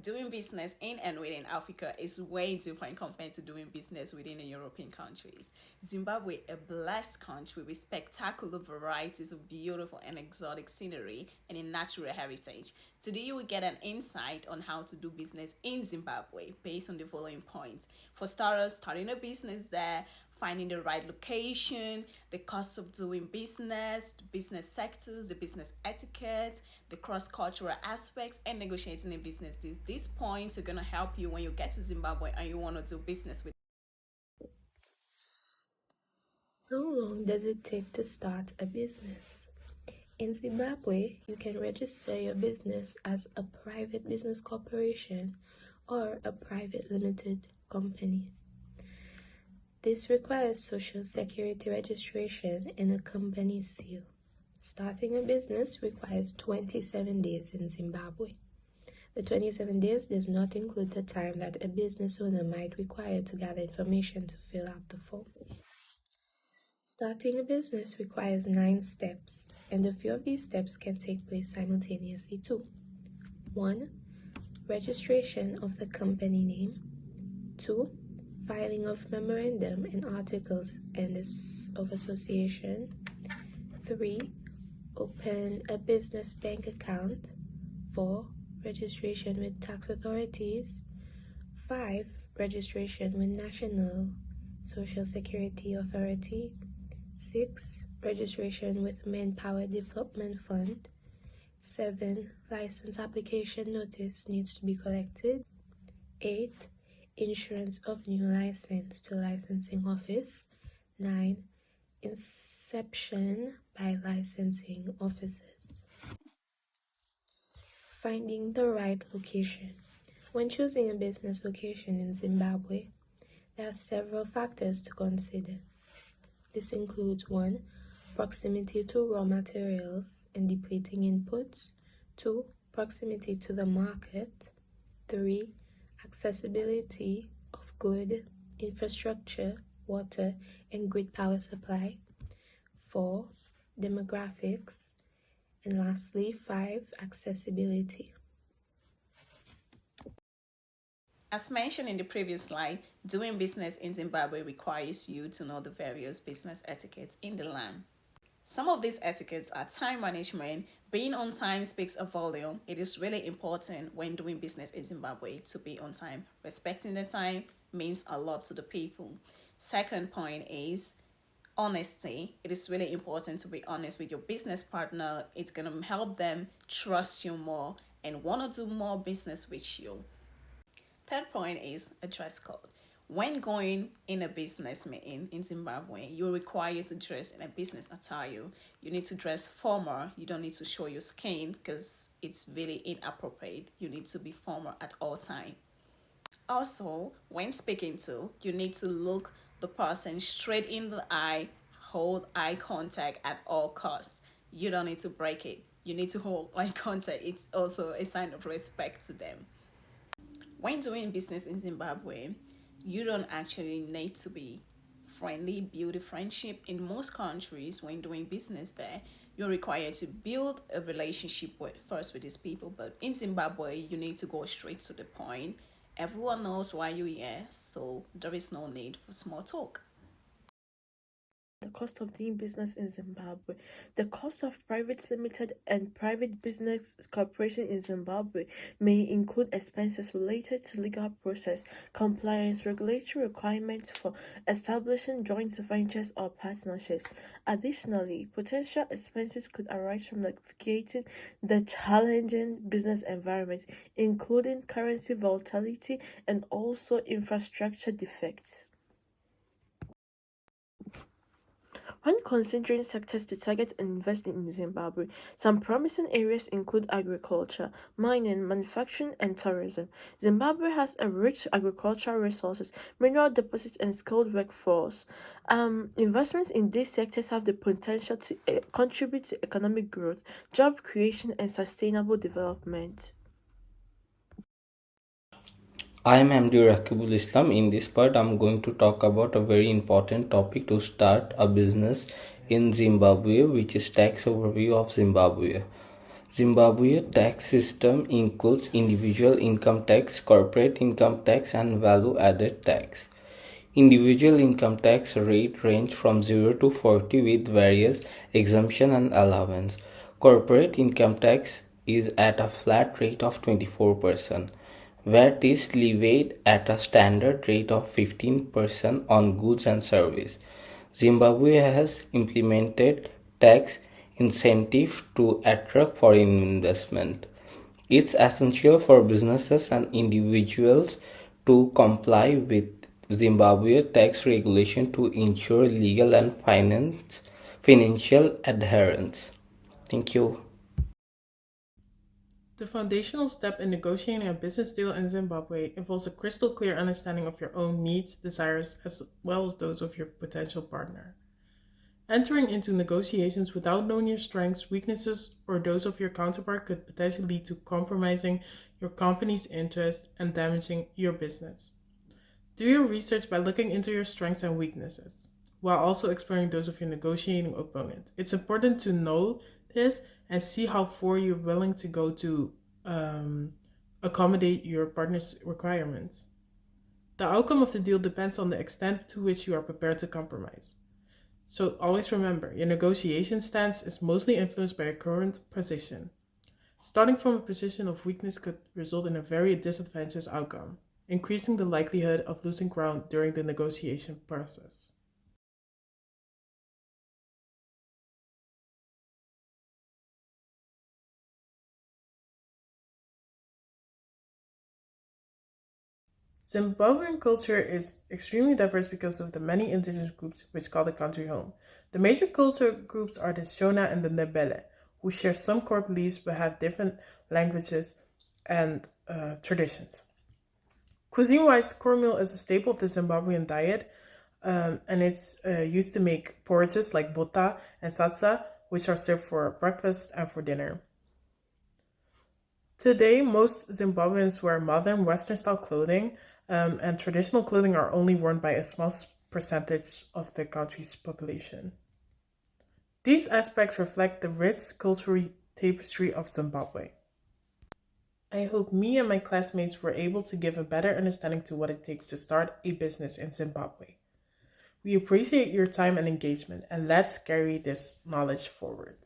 Doing business in and within Africa is way different compared to doing business within the European countries. Zimbabwe, a blessed country with spectacular varieties of beautiful and exotic scenery and a natural heritage. Today, you will get an insight on how to do business in Zimbabwe based on the following points. For starters, starting a business there, finding the right location, the cost of doing business, the business sectors, the business etiquette, the cross-cultural aspects, and negotiating in business deals. These points are going to help you when you get to Zimbabwe and you want to do business with. How long does it take to start a business? In Zimbabwe, you can register your business as a private business corporation or a private limited company. This requires Social Security registration and a company seal. Starting a business requires 27 days in Zimbabwe. The 27 days does not include the time that a business owner might require to gather information to fill out the form. Starting a business requires 9 steps, and a few of these steps can take place simultaneously too. 1. Registration of the company name. 2. Filing of memorandum and articles of association. 3. Open a business bank account. 4. Registration with tax authorities. 5. Registration with National Social Security Authority. 6. Registration with Manpower Development Fund. 7. License application notice needs to be collected. 8. Insurance of new license to licensing office. 9. Inception by licensing officers. Finding the right location. When choosing a business location in Zimbabwe, there are several factors to consider. This includes 1. Proximity to raw materials and depleting inputs. 2. Proximity to the market. 3. Accessibility of good infrastructure, water, and grid power supply. 4. Demographics. And lastly, 5. Accessibility. As mentioned in the previous slide, doing business in Zimbabwe requires you to know the various business etiquettes in the land. Some of these etiquettes are time management. Being on time speaks a volume. It is really important when doing business in Zimbabwe to be on time. Respecting the time means a lot to the people. Second point is honesty. It is really important to be honest with your business partner. It's going to help them trust you more and want to do more business with you. Third point is a dress code. When going in a business meeting in Zimbabwe, you're required to dress in a business attire. You need to dress formal. You don't need to show your skin because it's really inappropriate. You need to be formal at all time. Also, when speaking to, you need to look the person straight in the eye, hold eye contact at all costs. You don't need to break it. You need to hold eye contact. It's also a sign of respect to them. When doing business in Zimbabwe, you don't actually need to be friendly, build a friendship. In most countries, when doing business there, you're required to build a relationship first with these people. But in Zimbabwe, you need to go straight to the point. Everyone knows why you're here, so there is no need for small talk. The cost of doing business in Zimbabwe. The cost of private limited and private business corporation in Zimbabwe may include expenses related to legal process, compliance, regulatory requirements for establishing joint ventures or partnerships. Additionally, potential expenses could arise from navigating the challenging business environment, including currency volatility and also infrastructure defects. When considering sectors to target and invest in Zimbabwe, some promising areas include agriculture, mining, manufacturing, and tourism. Zimbabwe has a rich agricultural resources, mineral deposits, and skilled workforce. Investments in these sectors have the potential to contribute to economic growth, job creation, and sustainable development. I am MD Rakibul Islam. In this part, I'm going to talk about a very important topic to start a business in Zimbabwe, which is tax overview of Zimbabwe. Zimbabwe tax system includes individual income tax, corporate income tax, and value-added tax. Individual income tax rate range from 0 to 40 with various exemption and allowance. Corporate income tax is at a flat rate of 24%. VAT is levied at a standard rate of 15% on goods and service. Zimbabwe has implemented tax incentive to attract foreign investment. It's essential for businesses and individuals to comply with Zimbabwe tax regulation to ensure legal and financial adherence. Thank you. The foundational step in negotiating a business deal in Zimbabwe involves a crystal clear understanding of your own needs, desires, as well as those of your potential partner. Entering into negotiations without knowing your strengths, weaknesses, or those of your counterpart could potentially lead to compromising your company's interest and damaging your business. Do your research by looking into your strengths and weaknesses, while also exploring those of your negotiating opponent. It's important to know this and see how far you're willing to go to accommodate your partner's requirements. The outcome of the deal depends on the extent to which you are prepared to compromise. So always remember, your negotiation stance is mostly influenced by your current position. Starting from a position of weakness could result in a very disadvantageous outcome, increasing the likelihood of losing ground during the negotiation process. Zimbabwean culture is extremely diverse because of the many indigenous groups which call the country home. The major cultural groups are the Shona and the Ndebele, who share some core beliefs but have different languages and traditions. Cuisine-wise, cornmeal is a staple of the Zimbabwean diet, and it's used to make porridges like bota and satsa, which are served for breakfast and for dinner. Today, most Zimbabweans wear modern Western-style clothing, and traditional clothing are only worn by a small percentage of the country's population. These aspects reflect the rich cultural tapestry of Zimbabwe. I hope me and my classmates were able to give a better understanding to what it takes to start a business in Zimbabwe. We appreciate your time and engagement, and let's carry this knowledge forward.